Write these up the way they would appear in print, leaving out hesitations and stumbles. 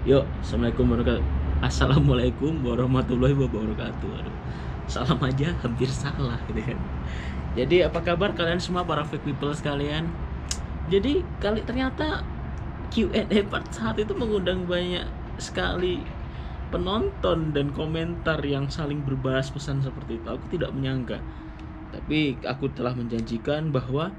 Yuk, Assalamualaikum warahmatullahi wabarakatuh. Aduh, salam aja hampir salah gitu kan. Jadi apa kabar kalian semua para fake people sekalian? Jadi ternyata Q&A part 1 itu mengundang banyak sekali penonton dan komentar yang saling berbahas pesan seperti itu. Aku tidak menyangka. Tapi aku telah menjanjikan bahwa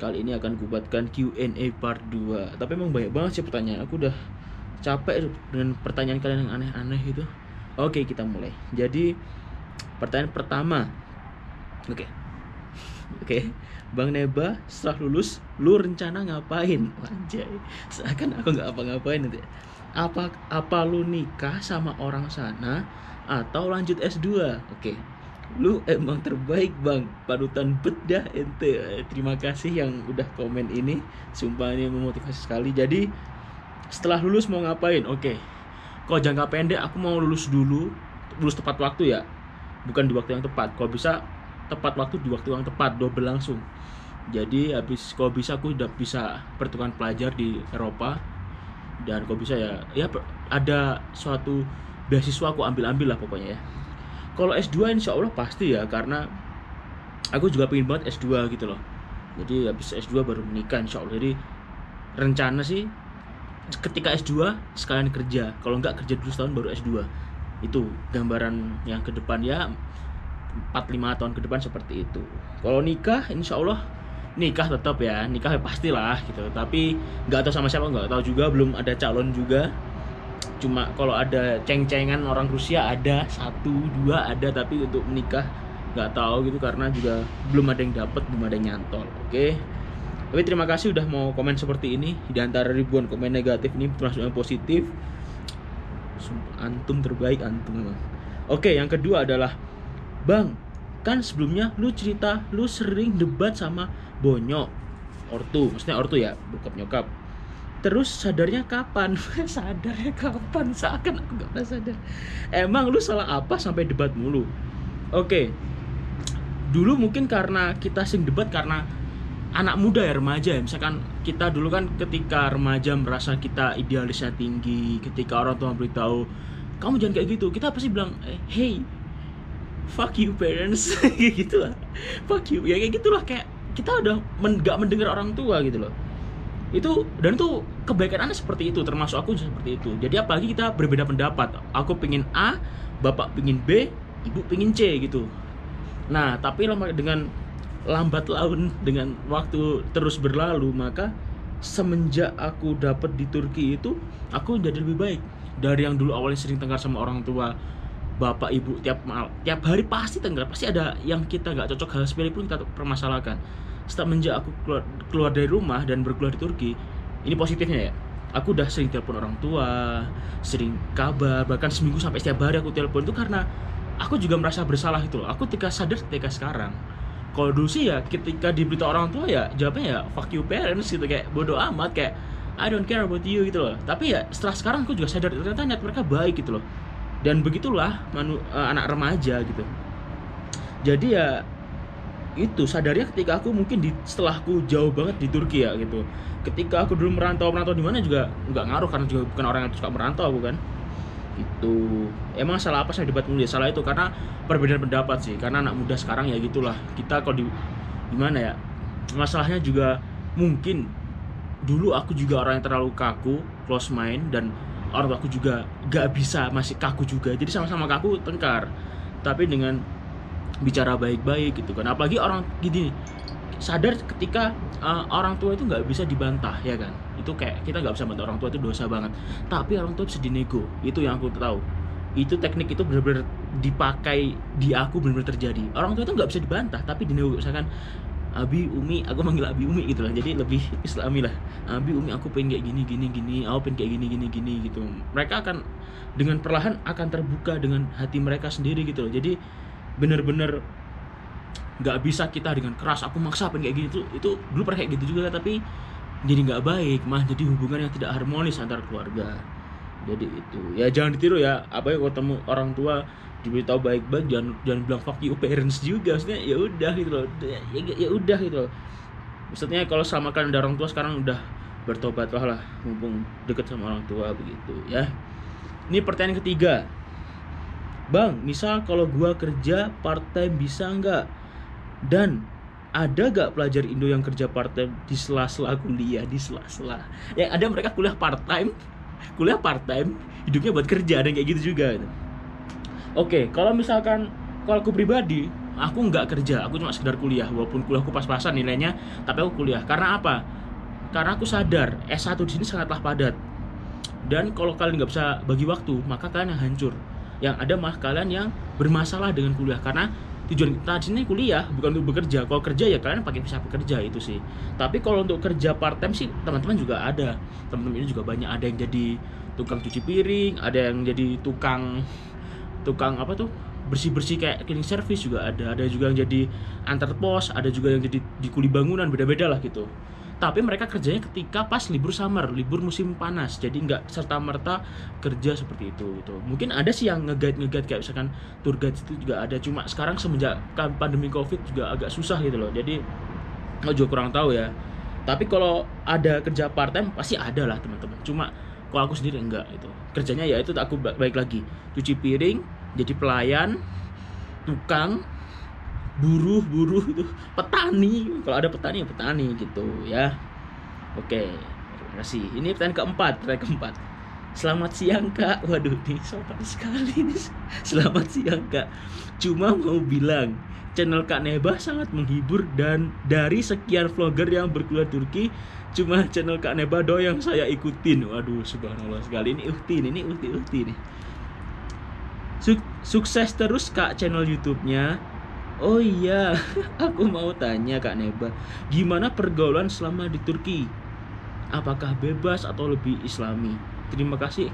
kali ini akan kubuatkan Q&A part 2. Tapi emang banyak banget sih pertanyaan. Aku udah capek dengan pertanyaan kalian yang aneh-aneh itu. Oke, kita mulai. Jadi pertanyaan pertama. Oke. Bang Neba, setelah lulus lu rencana ngapain? Anjay, seakan aku nggak apa-ngapain nanti. Apa lu nikah sama orang sana atau lanjut S2? Oke. Lu emang terbaik bang, panutan bedah ente. Terima kasih yang udah komen ini, sumpah ini memotivasi sekali. Jadi setelah lulus mau ngapain? Oke. Kalau jangka pendek aku mau lulus dulu, lulus tepat waktu ya, bukan di waktu yang tepat. Kalau bisa tepat waktu di waktu yang tepat, double langsung. Jadi kalau bisa aku udah bisa pertukaran pelajar di Eropa, dan kalau bisa ya ada suatu beasiswa aku ambil lah pokoknya ya. Kalau S2 insya Allah pasti ya, karena aku juga pengen banget S2 gitu loh. Jadi habis S2 baru menikah insya Allah. Jadi rencana sih ketika S2 sekalian kerja, kalau enggak kerja dulu setahun baru S2. Itu gambaran yang ke depan ya, 4-5 tahun ke depan seperti itu. Kalau nikah insya Allah nikah tetap ya, nikah ya pastilah gitu. Tapi nggak tahu sama siapa, nggak tahu juga, belum ada calon juga. Cuma kalau ada ceng-cengan orang Rusia ada 1-2 ada, tapi untuk menikah nggak tahu gitu, karena juga belum ada yang dapat, belum ada yang nyantol. Oke. Tapi terima kasih udah mau komen seperti ini. Di antara ribuan komen negatif ini termasuk yang positif. Antum terbaik, antum memang. Oke, yang kedua adalah Bang, kan sebelumnya lu cerita lu sering debat sama bonyok ortu, maksudnya ortu ya, bokap nyokap. Terus sadarnya kapan? Sadarnya kapan? Seakan aku gak pernah sadar. Emang lu salah apa sampai debat mulu? Oke. Dulu mungkin karena kita sering debat karena anak muda ya, remaja ya. Misalkan kita dulu kan ketika remaja merasa kita idealisnya tinggi, ketika orang tua beritahu kamu jangan kayak gitu, kita pasti bilang hey, fuck you parents. Gitu lah, fuck you ya, kayak gitulah. Kayak kita udah gak mendengar orang tua gitu loh. Dan itu kebaikan anak seperti itu, termasuk aku seperti itu. Jadi apalagi kita berbeda pendapat, aku pingin A, bapak pingin B, ibu pingin C gitu. Nah tapi dengan lambat laun, dengan waktu terus berlalu, maka semenjak aku dapat di Turki itu, aku jadi lebih baik. Dari yang dulu awalnya sering tengkar sama orang tua, bapak ibu tiap hari pasti tengkar, pasti ada yang kita nggak cocok, hal sepele pun kita permasalahkan. Semenjak aku keluar dari rumah dan berkuliah di Turki, ini positifnya ya, aku udah sering telepon orang tua, sering kabar, bahkan seminggu sampai setiap hari aku telepon. Itu karena aku juga merasa bersalah gitu loh. Aku sadar ketika sekarang. Kalau dulu sih ya ketika diberitahu orang tua ya jawabnya ya fuck you parents gitu, kayak bodoh amat, kayak I don't care about you gitu loh. Tapi ya setelah sekarang aku juga sadar ternyata niat mereka baik gitu loh. Dan begitulah anak remaja gitu. Jadi ya itu sadarnya ketika aku mungkin setelah aku jauh banget di Turki ya gitu. Ketika aku dulu merantau di mana juga nggak ngaruh, karena juga bukan orang yang suka merantau aku kan. Itu emang salah apa saya debat mulu ya? Salah itu karena perbedaan pendapat sih, karena anak muda sekarang ya gitulah. Kita kalau gimana ya, masalahnya juga mungkin dulu aku juga orang yang terlalu kaku, close mind, dan orang tua aku juga gak bisa, masih kaku juga. Jadi sama-sama kaku, tengkar. Tapi dengan bicara baik-baik gitu kan. Apalagi orang gini, sadar ketika orang tua itu nggak bisa dibantah ya kan. Itu kayak kita nggak bisa bantah orang tua, itu dosa banget. Tapi orang tua bisa dinego, itu yang aku tahu. Itu teknik itu benar-benar dipakai di aku, benar-benar terjadi. Orang tua itu nggak bisa dibantah, tapi dinego. Misalkan Abi, Umi, aku manggil Abi, Umi gitu lah. Jadi lebih islami lah. Abi, Umi, aku pengen kayak gini, aku pengen kayak gini gitu. Mereka akan dengan perlahan akan terbuka dengan hati mereka sendiri gitu loh. Jadi bener-bener nggak bisa kita dengan keras aku maksa pengen kayak gitu. Itu dulu pernah kayak gitu juga, tapi jadi nggak baik, mah jadi hubungan yang tidak harmonis antar keluarga. Jadi itu ya, jangan ditiru ya. Apa ya, kalau ketemu orang tua diberitahu baik-baik, jangan bilang fuck you parents juga. Maksudnya ya udah gitu loh, ya udah gitu loh. Maksudnya kalau sama kalian ada orang tua sekarang udah bertobatlah lah mumpung deket sama orang tua begitu ya. Ini pertanyaan ketiga. Bang, misal kalau gua kerja part time bisa nggak? Dan ada gak pelajar Indo yang kerja part time di sela-sela kuliah, di sela-sela? Yang ada mereka kuliah part time, hidupnya buat kerja, dan kayak gitu juga. Oke, kalau misalkan kalau aku pribadi, aku nggak kerja, aku cuma sekedar kuliah. Walaupun kuliahku pas-pasan nilainya, tapi aku kuliah. Karena apa? Karena aku sadar S1 di sini sangatlah padat. Dan kalau kalian nggak bisa bagi waktu, maka kalian yang hancur. Yang ada malah kalian yang bermasalah dengan kuliah. Karena tujuan kita di sini kuliah, bukan untuk bekerja. Kalau kerja ya kalian pakai visa pekerja itu sih. Tapi kalau untuk kerja part time sih teman-teman juga ada. Teman-teman ini juga banyak, ada yang jadi tukang cuci piring, ada yang jadi tukang apa tuh, bersih-bersih kayak cleaning service juga ada juga yang jadi antar pos, ada juga yang jadi di kuli bangunan, beda-beda lah gitu. Tapi mereka kerjanya ketika pas libur summer, libur musim panas, jadi nggak serta-merta kerja seperti itu gitu. Mungkin ada sih yang nge-guide kayak misalkan tour guide itu juga ada, cuma sekarang semenjak pandemi covid juga agak susah gitu loh, jadi aku juga kurang tahu ya. Tapi kalau ada kerja part time pasti ada lah teman-teman, cuma kalau aku sendiri enggak itu. Kerjanya ya itu aku baik lagi, cuci piring, jadi pelayan, tukang, buruh itu, petani. Kalau ada petani ya petani gitu ya. Oke, terima kasih. Ini pertanyaan keempat. Selamat siang Kak. Waduh, ini sopan sekali nih. Selamat siang Kak. Cuma mau bilang, channel Kak Nebah sangat menghibur, dan dari sekian vlogger yang berkuliah Turki, cuma channel Kak Nebah doang yang saya ikutin. Waduh, subhanallah sekali. Ini ukti nih. Sukses terus Kak channel YouTube-nya. Oh iya, aku mau tanya Kak Nebah, gimana pergaulan selama di Turki? Apakah bebas atau lebih islami? Terima kasih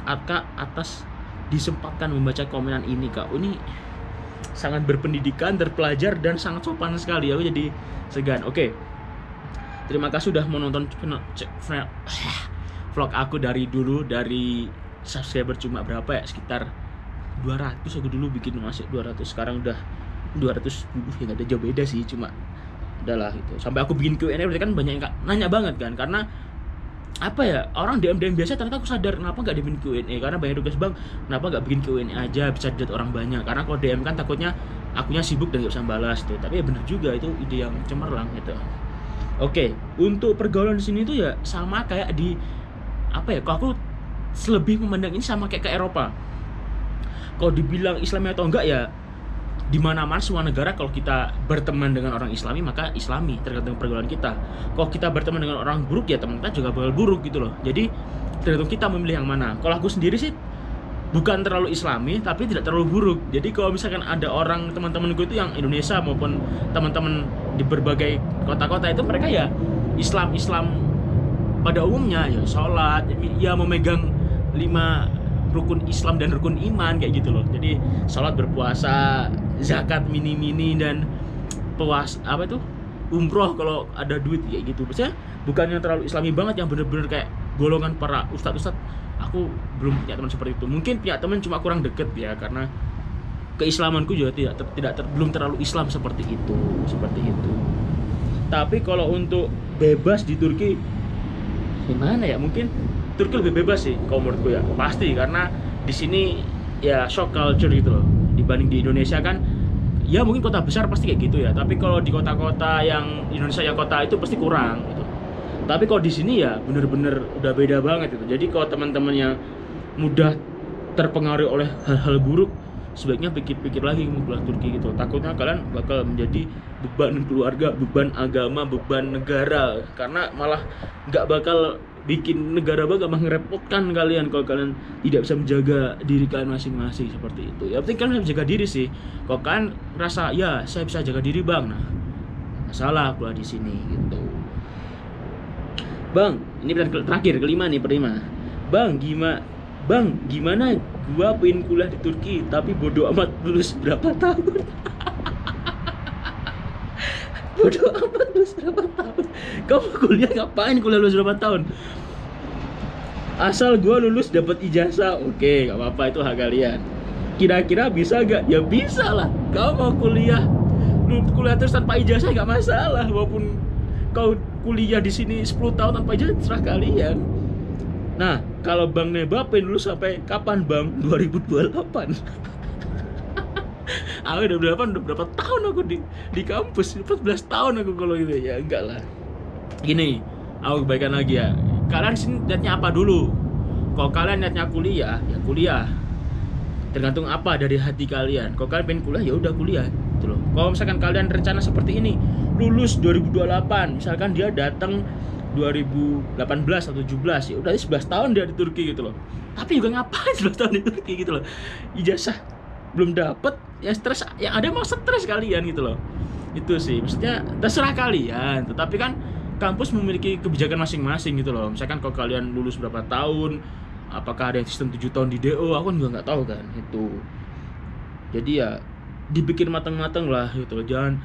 Kak atas disempatkan membaca komenan ini Kak. Ini sangat berpendidikan, terpelajar, dan sangat sopan sekali. Aku jadi segan. Oke. Terima kasih sudah menonton vlog aku dari dulu, dari subscriber cuma berapa ya? Sekitar 200 aku dulu bikin, masih 200, sekarang udah 210 ya, nggak ada jauh beda sih, cuma udahlah gitu. Sampai aku bikin Q&A berarti kan banyak yang nanya banget kan, karena apa ya, orang DM biasa, ternyata aku sadar kenapa nggak bikin Q&A, karena banyak tugas bang, kenapa nggak bikin Q&A aja, bisa dilihat orang banyak. Karena kalau DM kan takutnya akunya sibuk dan nggak bisa balas tuh. Tapi ya bener juga, itu ide yang cemerlang gitu. Oke, untuk pergaulan di sini tuh ya sama kayak di apa ya, kalau aku lebih memandang ini sama kayak ke Eropa. Kalau dibilang Islami atau enggak ya, di mana-mana semua negara kalau kita berteman dengan orang Islami maka Islami, tergantung pergaulan kita. Kalau kita berteman dengan orang buruk ya teman kita juga bakal buruk gitu loh. Jadi tergantung kita memilih yang mana. Kalau aku sendiri sih bukan terlalu Islami tapi tidak terlalu buruk. Jadi kalau misalkan ada orang teman-temanku itu yang Indonesia maupun teman-teman di berbagai kota-kota itu, mereka ya Islam pada umumnya ya sholat, ya memegang 5 rukun Islam dan rukun iman kayak gitu loh. Jadi sholat, berpuasa, zakat mini dan umroh kalau ada duit kayak gitu. Maksudnya bukan yang terlalu Islami banget, yang bener-bener kayak golongan para ustadz. Aku belum punya teman seperti itu. Mungkin punya teman cuma kurang deket ya, karena keislamanku juga belum terlalu Islam seperti itu. Tapi kalau untuk bebas di Turki gimana ya, mungkin Turki lebih bebas sih kalau menurutku ya, pasti, karena di sini ya shock culture gitu loh. Dibanding di Indonesia kan ya mungkin kota besar pasti kayak gitu ya, tapi kalau di kota-kota yang Indonesia yang kota itu pasti kurang gitu. Tapi kalau di sini ya bener-bener udah beda banget gitu. Jadi kalau teman-teman yang mudah terpengaruh oleh hal-hal buruk, sebaiknya pikir-pikir lagi mau pulang Turki gitu. Takutnya kalian bakal menjadi beban keluarga, beban agama, beban negara, karena malah nggak bakal bikin negara bakal ngerepotkan kalian kalau kalian tidak bisa menjaga diri kalian masing-masing seperti itu. Ya penting kalian bisa jaga diri sih. Kalau kalian rasa ya saya bisa jaga diri bang, nah masalah kuliah di sini gitu. Bang, ini pertanyaan terakhir, kelima. Bang, gimana gua pengen kuliah di Turki tapi bodo amat lulus berapa tahun? Bodo amat lulus berapa tahun? Kamu kuliah ngapain lulus berapa tahun? Asal gua lulus dapat ijazah, oke, gak apa-apa, itu hak kalian. Kira-kira bisa gak? Ya bisa lah. Kamu mau kuliah terus tanpa ijazah gak masalah, walaupun kau kuliah di sini 10 tahun tanpa ijazah, terserah kalian. Nah, kalau Bang Neba pengen lulus sampai kapan Bang? 2028. Aku udah berapa tahun aku di kampus, 14 tahun aku kalau gitu ya, enggak lah. Gini, aku kebaikan lagi ya. Kalian sini niatnya apa dulu? Kalau kalian niatnya kuliah, ya kuliah. Tergantung apa dari hati kalian. Kalau kalian pengen kuliah, ya udah kuliah, gitu loh. Kalau misalkan kalian rencana seperti ini, lulus 2028, misalkan dia datang 2018 atau 17, ya udah 11 tahun dia di Turki gitu loh. Tapi juga ngapain 11 tahun di Turki gitu loh? Ijazah belum dapet, ya stres, yang ada malah stres kalian gitu loh. Itu sih, maksudnya terserah kalian. Tetapi kan kampus memiliki kebijakan masing-masing gitu loh. Misalkan kalau kalian lulus berapa tahun, apakah ada yang sistem 7 tahun di DO, aku kan juga nggak tahu kan itu. Jadi ya dipikir matang-matang lah gitu loh. Jangan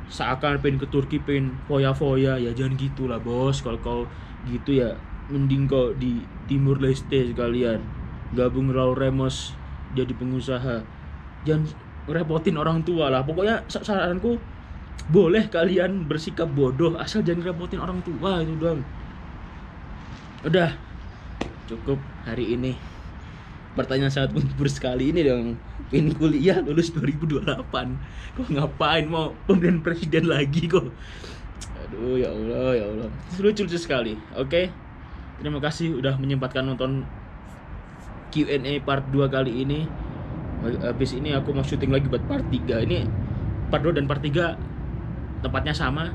seakan pengen ke Turki pengen foya-foya, ya jangan gitulah bos. Kalau kau gitu ya mending kau di Timur Leste sekalian, gabung Raul Remos jadi pengusaha. Jangan repotin orang tua lah. Pokoknya saranku, boleh kalian bersikap bodoh asal jangan repotin orang tua, itu doang. Udah cukup hari ini. Pertanyaan sangat menghibur sekali ini dong. Pengen kuliah lulus 2028. Kok ngapain mau pemilihan presiden lagi kok? Aduh ya Allah ya Allah. Lucu sekali. Oke. Terima kasih udah menyempatkan nonton Q&A part 2 kali ini. Habis ini aku mau syuting lagi buat part 3. Ini part 2 dan part 3 tempatnya sama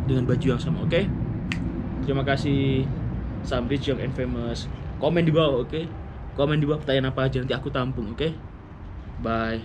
dengan baju yang sama, oke? Terima kasih. Some rich, young and famous. Komen di bawah, oke? Komen di bawah pertanyaan apa aja, nanti aku tampung, oke? Bye.